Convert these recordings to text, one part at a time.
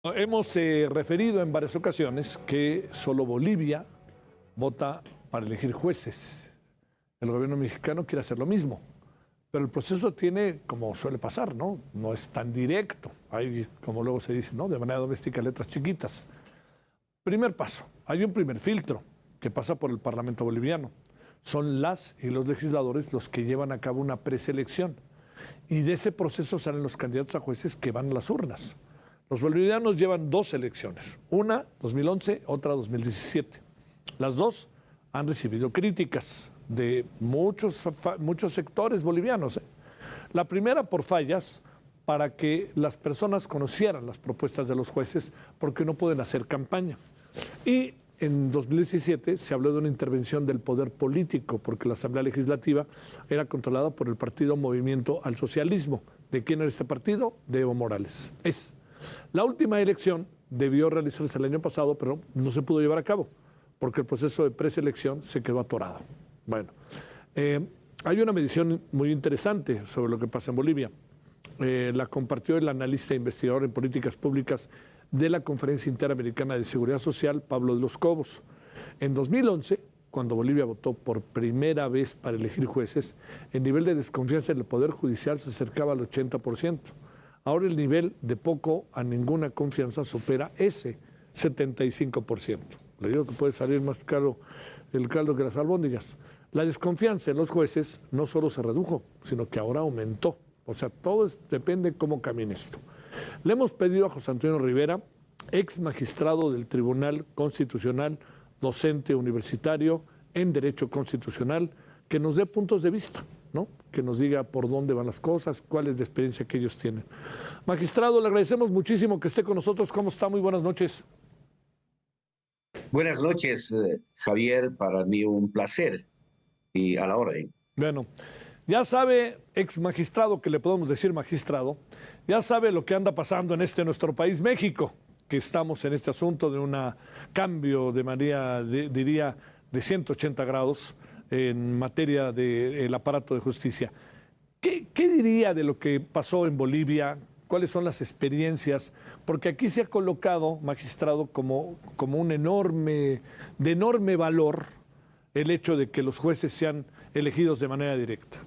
Hemos referido en varias ocasiones que solo Bolivia vota para elegir jueces. El gobierno mexicano quiere hacer lo mismo, pero el proceso tiene, como suele pasar, ¿no? No es tan directo. Hay, como luego se dice, ¿no? De manera doméstica, letras chiquitas. Primer paso, hay un primer filtro que pasa por el Parlamento boliviano. Son las y los legisladores los que llevan a cabo una preselección. Y de ese proceso salen los candidatos a jueces que van a las urnas. Los bolivianos llevan dos elecciones, una 2011, otra 2017. Las dos han recibido críticas de muchos sectores bolivianos. La primera por fallas para que las personas conocieran las propuestas de los jueces porque no pueden hacer campaña. Y en 2017 se habló de una intervención del poder político porque la Asamblea Legislativa era controlada por el partido Movimiento al Socialismo. ¿De quién era este partido? De Evo Morales. La última elección debió realizarse el año pasado, pero no se pudo llevar a cabo, porque el proceso de preselección se quedó atorado. Bueno, hay una medición muy interesante sobre lo que pasa en Bolivia. La compartió el analista e investigador en políticas públicas de la Conferencia Interamericana de Seguridad Social, Pablo de los Cobos. En 2011, cuando Bolivia votó por primera vez para elegir jueces, el nivel de desconfianza en el Poder Judicial se acercaba al 80%. Ahora el nivel de poco a ninguna confianza supera ese 75%. Le digo que puede salir más caro el caldo que las albóndigas. La desconfianza en los jueces no solo se redujo, sino que ahora aumentó. O sea, depende cómo camine esto. Le hemos pedido a José Antonio Rivera, ex magistrado del Tribunal Constitucional, docente universitario en Derecho Constitucional, que nos dé puntos de vista, ¿no? Que nos diga por dónde van las cosas, cuál es la experiencia que ellos tienen. Magistrado, le agradecemos muchísimo que esté con nosotros. ¿Cómo está? Muy buenas noches. Buenas noches, Javier. Para mí un placer y a la orden. Bueno, ya sabe, ex magistrado, que le podemos decir magistrado, ya sabe lo que anda pasando en nuestro país, México, que estamos en este asunto de un cambio de manera, diría, de 180 grados en materia del aparato de justicia. ¿Qué diría de lo que pasó en Bolivia? ¿Cuáles son las experiencias? Porque aquí se ha colocado, magistrado, como un de enorme valor el hecho de que los jueces sean elegidos de manera directa.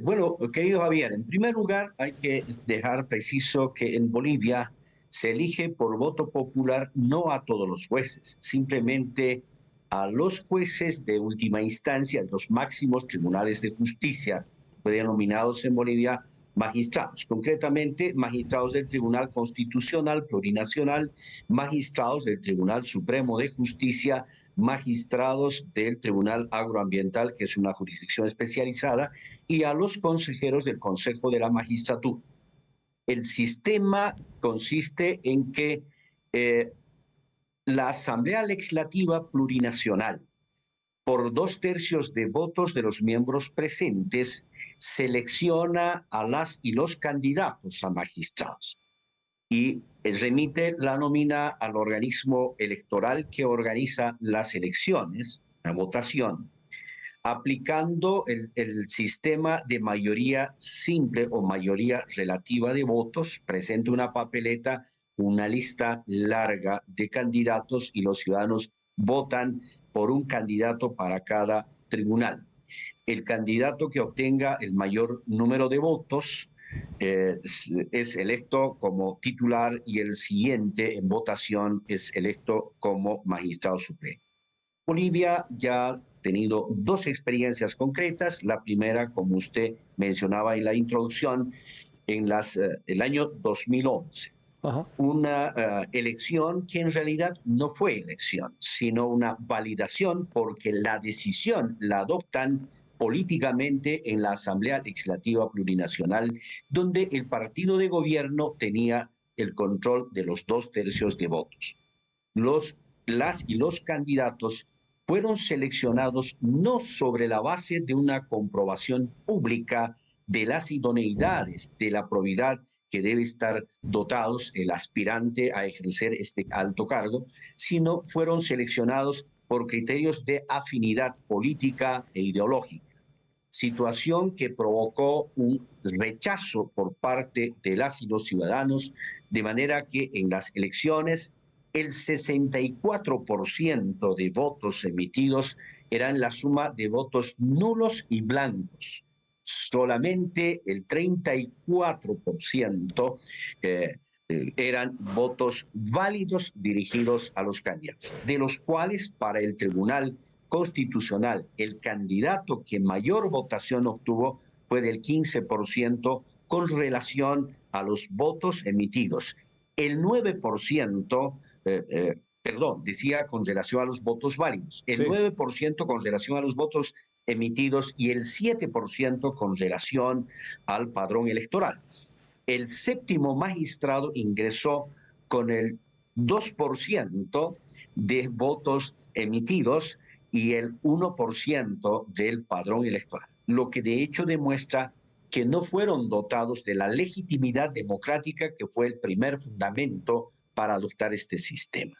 Bueno, querido Javier, en primer lugar hay que dejar preciso que en Bolivia se elige por voto popular no a todos los jueces, simplemente a los jueces de última instancia, los máximos tribunales de justicia, denominados en Bolivia magistrados, concretamente magistrados del Tribunal Constitucional Plurinacional, magistrados del Tribunal Supremo de Justicia, magistrados del Tribunal Agroambiental, que es una jurisdicción especializada, y a los consejeros del Consejo de la Magistratura. El sistema consiste en que la Asamblea Legislativa Plurinacional, por 2/3 de votos de los miembros presentes, selecciona a las y los candidatos a magistrados y remite la nómina al organismo electoral que organiza las elecciones, la votación, aplicando el sistema de mayoría simple o mayoría relativa de votos. Presenta una papeleta, una lista larga de candidatos y los ciudadanos votan por un candidato para cada tribunal. El candidato que obtenga el mayor número de votos es electo como titular y el siguiente en votación es electo como magistrado supremo. Bolivia ya ha tenido dos experiencias concretas. La primera, como usted mencionaba en la introducción, en el año 2011. Ajá. Una elección que en realidad no fue elección, sino una validación porque la decisión la adoptan políticamente en la Asamblea Legislativa Plurinacional, donde el partido de gobierno tenía el control de los 2/3 de votos. Las y los candidatos fueron seleccionados no sobre la base de una comprobación pública de las idoneidades, de la probidad que debe estar dotados el aspirante a ejercer este alto cargo, sino fueron seleccionados por criterios de afinidad política e ideológica. situación que provocó un rechazo por parte de las y los ciudadanos, de manera que en las elecciones el 64% de votos emitidos eran la suma de votos nulos y blancos. Solamente el 34% eran votos válidos dirigidos a los candidatos, de los cuales para el Tribunal Constitucional el candidato que mayor votación obtuvo fue del 15% con relación a los votos emitidos. El 9%, decía con relación a los votos válidos, el 9% con relación a los votos emitidos y el 7% con relación al padrón electoral. El séptimo magistrado ingresó con el 2% de votos emitidos y el 1% del padrón electoral, lo que de hecho demuestra que no fueron dotados de la legitimidad democrática que fue el primer fundamento para adoptar este sistema.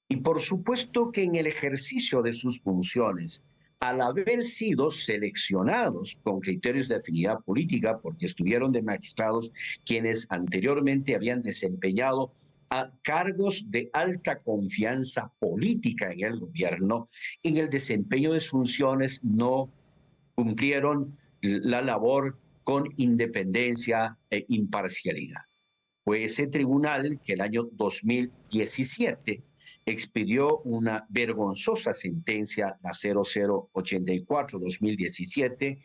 Y por supuesto que en el ejercicio de sus funciones, al haber sido seleccionados con criterios de afinidad política, porque estuvieron de magistrados quienes anteriormente habían desempeñado a cargos de alta confianza política en el gobierno, en el desempeño de sus funciones no cumplieron la labor con independencia e imparcialidad. Fue ese tribunal que el año 2017 expidió una vergonzosa sentencia, la 0084-2017,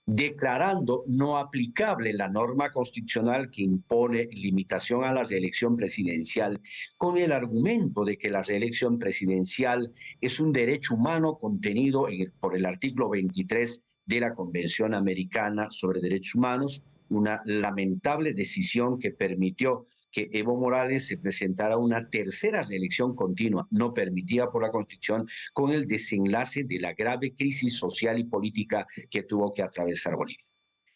declarando no aplicable la norma constitucional que impone limitación a la reelección presidencial, con el argumento de que la reelección presidencial es un derecho humano contenido por el artículo 23 de la Convención Americana sobre Derechos Humanos, una lamentable decisión que permitió que Evo Morales se presentara una tercera reelección continua, no permitida por la Constitución, con el desenlace de la grave crisis social y política que tuvo que atravesar Bolivia.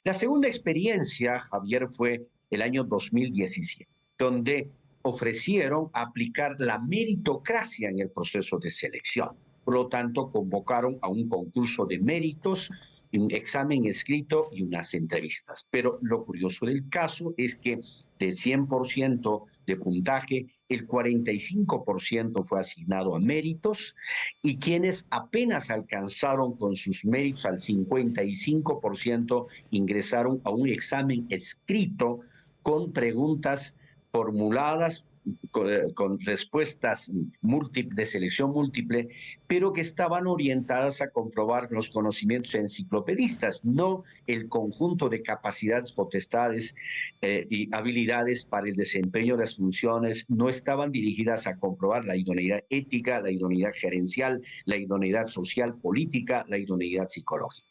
La segunda experiencia, Javier, fue el año 2017, donde ofrecieron aplicar la meritocracia en el proceso de selección. Por lo tanto, convocaron a un concurso de méritos, un examen escrito y unas entrevistas. Pero lo curioso del caso es que del 100% de puntaje, el 45% fue asignado a méritos y quienes apenas alcanzaron con sus méritos al 55% ingresaron a un examen escrito con preguntas formuladas con respuestas de selección múltiple, pero que estaban orientadas a comprobar los conocimientos enciclopedistas, no el conjunto de capacidades, potestades y habilidades para el desempeño de las funciones, no estaban dirigidas a comprobar la idoneidad ética, la idoneidad gerencial, la idoneidad social, política, la idoneidad psicológica.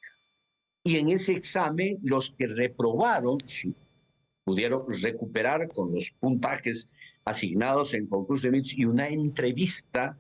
Y en ese examen, los que reprobaron pudieron recuperar con los puntajes asignados en concurso de méritos y una entrevista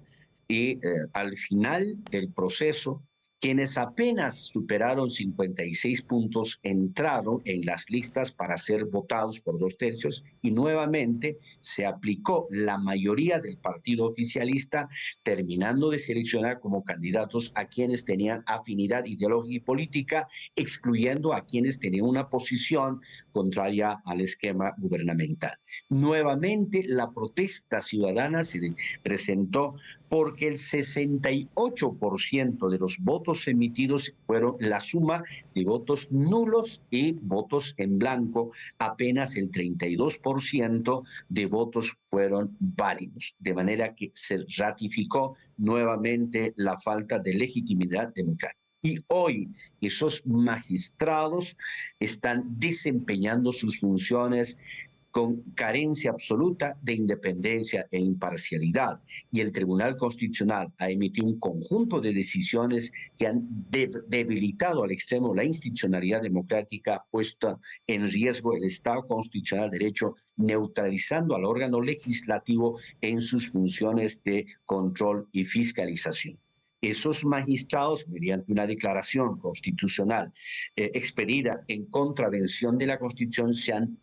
y al final del proceso, quienes apenas superaron 56 puntos entraron en las listas para ser votados por 2/3 y nuevamente se aplicó la mayoría del partido oficialista, terminando de seleccionar como candidatos a quienes tenían afinidad ideológica y política, excluyendo a quienes tenían una posición contraria al esquema gubernamental. Nuevamente la protesta ciudadana se presentó porque el 68% de los votos emitidos fueron la suma de votos nulos y votos en blanco, apenas el 32% de votos fueron válidos, de manera que se ratificó nuevamente la falta de legitimidad democrática. Y hoy esos magistrados están desempeñando sus funciones con carencia absoluta de independencia e imparcialidad. Y el Tribunal Constitucional ha emitido un conjunto de decisiones que han debilitado al extremo la institucionalidad democrática, puesto en riesgo el Estado constitucional de derecho, neutralizando al órgano legislativo en sus funciones de control y fiscalización. Esos magistrados, mediante una declaración constitucional expedida en contravención de la Constitución, se han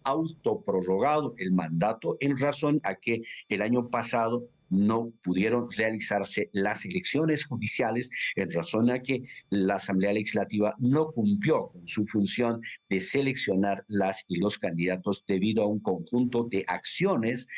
autoprorrogado el mandato en razón a que el año pasado no pudieron realizarse las elecciones judiciales en razón a que la Asamblea Legislativa no cumplió con su función de seleccionar las y los candidatos debido a un conjunto de acciones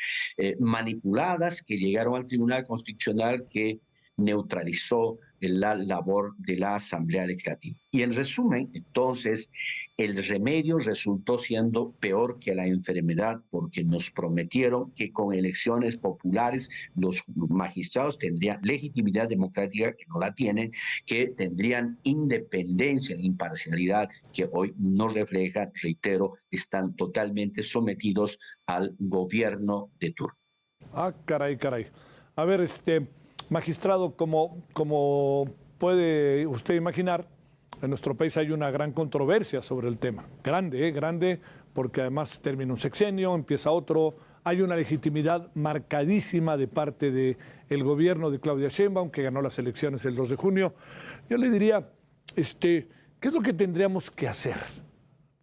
manipuladas que llegaron al Tribunal Constitucional que neutralizó la labor de la Asamblea Legislativa. Y en resumen, entonces, el remedio resultó siendo peor que la enfermedad porque nos prometieron que con elecciones populares los magistrados tendrían legitimidad democrática que no la tienen, que tendrían independencia e imparcialidad que hoy no reflejan, reitero, están totalmente sometidos al gobierno de turno. Ah, caray, caray. A ver, magistrado, como puede usted imaginar, en nuestro país hay una gran controversia sobre el tema. Grande, grande, porque además termina un sexenio, empieza otro. Hay una legitimidad marcadísima de parte del gobierno de Claudia Sheinbaum, que ganó las elecciones el 2 de junio. Yo le diría, ¿qué es lo que tendríamos que hacer?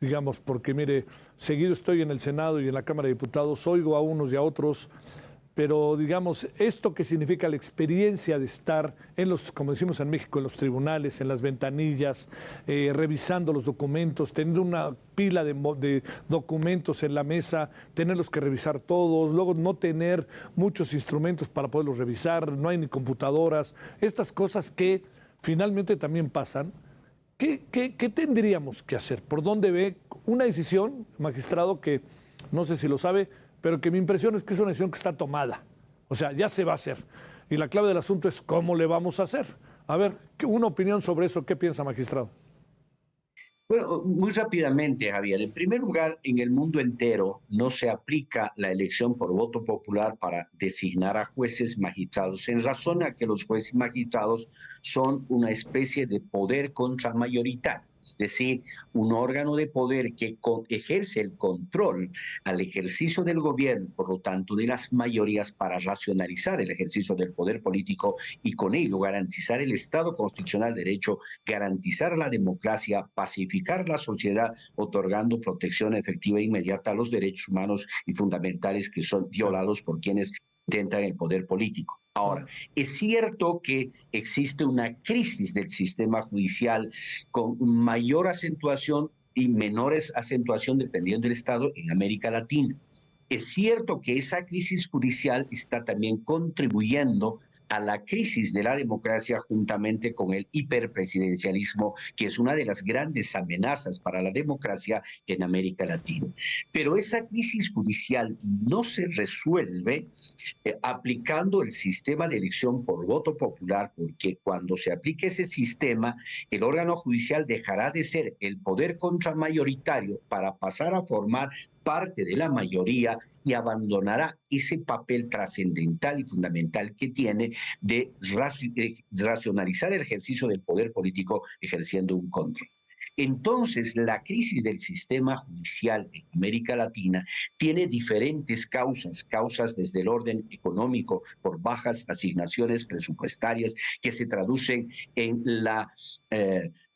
Digamos, porque mire, seguido estoy en el Senado y en la Cámara de Diputados, oigo a unos y a otros, pero digamos, esto que significa la experiencia de estar en los, como decimos en México, en los tribunales, en las ventanillas, revisando los documentos, tener una pila de documentos en la mesa, tenerlos que revisar todos, luego no tener muchos instrumentos para poderlos revisar, no hay ni computadoras, estas cosas que finalmente también pasan. ¿Qué tendríamos que hacer? ¿Por dónde ve una decisión, magistrado, que no sé si lo sabe, pero que mi impresión es que es una decisión que está tomada? O sea, ya se va a hacer. Y la clave del asunto es cómo le vamos a hacer. A ver, una opinión sobre eso, ¿qué piensa, magistrado? Bueno, muy rápidamente, Javier. En primer lugar, en el mundo entero no se aplica la elección por voto popular para designar a jueces magistrados, en razón a que los jueces magistrados son una especie de poder contramayoritario. Es decir, un órgano de poder que ejerce el control al ejercicio del gobierno, por lo tanto de las mayorías, para racionalizar el ejercicio del poder político y con ello garantizar el Estado constitucional de derecho, garantizar la democracia, pacificar la sociedad, otorgando protección efectiva e inmediata a los derechos humanos y fundamentales que son violados por quienes intentan el poder político. Ahora, es cierto que existe una crisis del sistema judicial con mayor acentuación y menores acentuación dependiendo del Estado en América Latina. Es cierto que esa crisis judicial está también contribuyendo a la crisis de la democracia juntamente con el hiperpresidencialismo, que es una de las grandes amenazas para la democracia en América Latina. Pero esa crisis judicial no se resuelve aplicando el sistema de elección por voto popular, porque cuando se aplique ese sistema, el órgano judicial dejará de ser el poder contramayoritario para pasar a formar parte de la mayoría y abandonará ese papel trascendental y fundamental que tiene de racionalizar el ejercicio del poder político ejerciendo un control. Entonces, la crisis del sistema judicial en América Latina tiene diferentes causas desde el orden económico, por bajas asignaciones presupuestarias que se traducen en la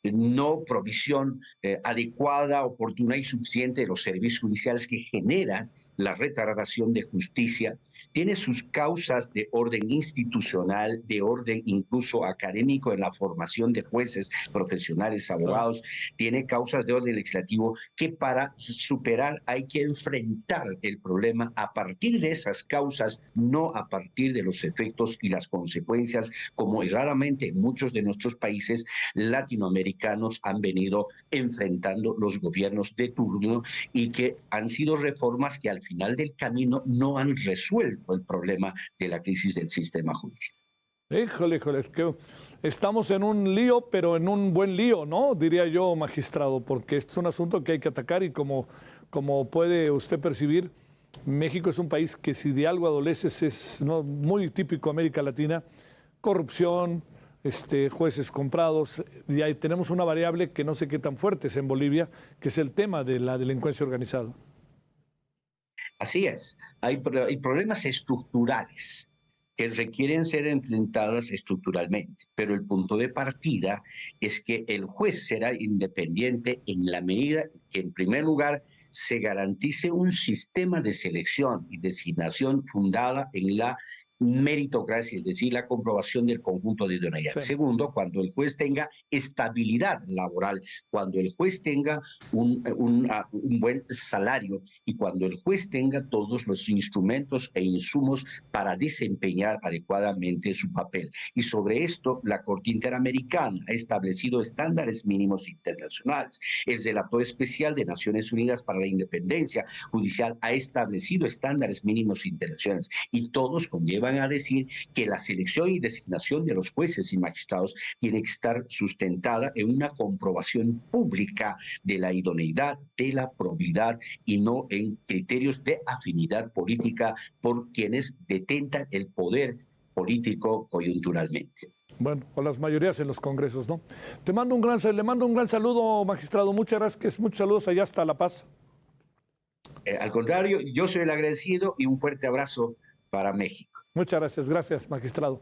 no provisión adecuada, oportuna y suficiente de los servicios judiciales, que generan la retardación de justicia. Tiene sus causas de orden institucional, de orden incluso académico en la formación de jueces, profesionales, abogados. Tiene causas de orden legislativo que para superar hay que enfrentar el problema a partir de esas causas, no a partir de los efectos y las consecuencias, como raramente en muchos de nuestros países latinoamericanos han venido enfrentando los gobiernos de turno, y que han sido reformas que al final del camino no han resuelto el problema de la crisis del sistema judicial. Híjole, es que estamos en un lío, pero en un buen lío, ¿no? Diría yo, magistrado, porque este es un asunto que hay que atacar y como puede usted percibir, México es un país que si de algo adolece es, ¿no?, muy típico de América Latina: corrupción, jueces comprados, y ahí tenemos una variable que no sé qué tan fuerte es en Bolivia, que es el tema de la delincuencia organizada. Así es, hay problemas estructurales que requieren ser enfrentadas estructuralmente, pero el punto de partida es que el juez será independiente en la medida que, en primer lugar, se garantice un sistema de selección y designación fundada en la meritocracia, es decir, la comprobación del conjunto de idoneidad. Sí. Segundo, cuando el juez tenga estabilidad laboral, cuando el juez tenga un buen salario y cuando el juez tenga todos los instrumentos e insumos para desempeñar adecuadamente su papel. Y sobre esto, la Corte Interamericana ha establecido estándares mínimos internacionales. El relator especial de Naciones Unidas para la Independencia Judicial ha establecido estándares mínimos internacionales y todos conllevan a decir que la selección y designación de los jueces y magistrados tiene que estar sustentada en una comprobación pública de la idoneidad, de la probidad y no en criterios de afinidad política por quienes detentan el poder político coyunturalmente. Bueno, o las mayorías en los congresos, ¿no? Le mando un gran saludo, magistrado. Muchas gracias, muchos saludos allá hasta La Paz. Al contrario, yo soy el agradecido y un fuerte abrazo para México. Muchas gracias, magistrado.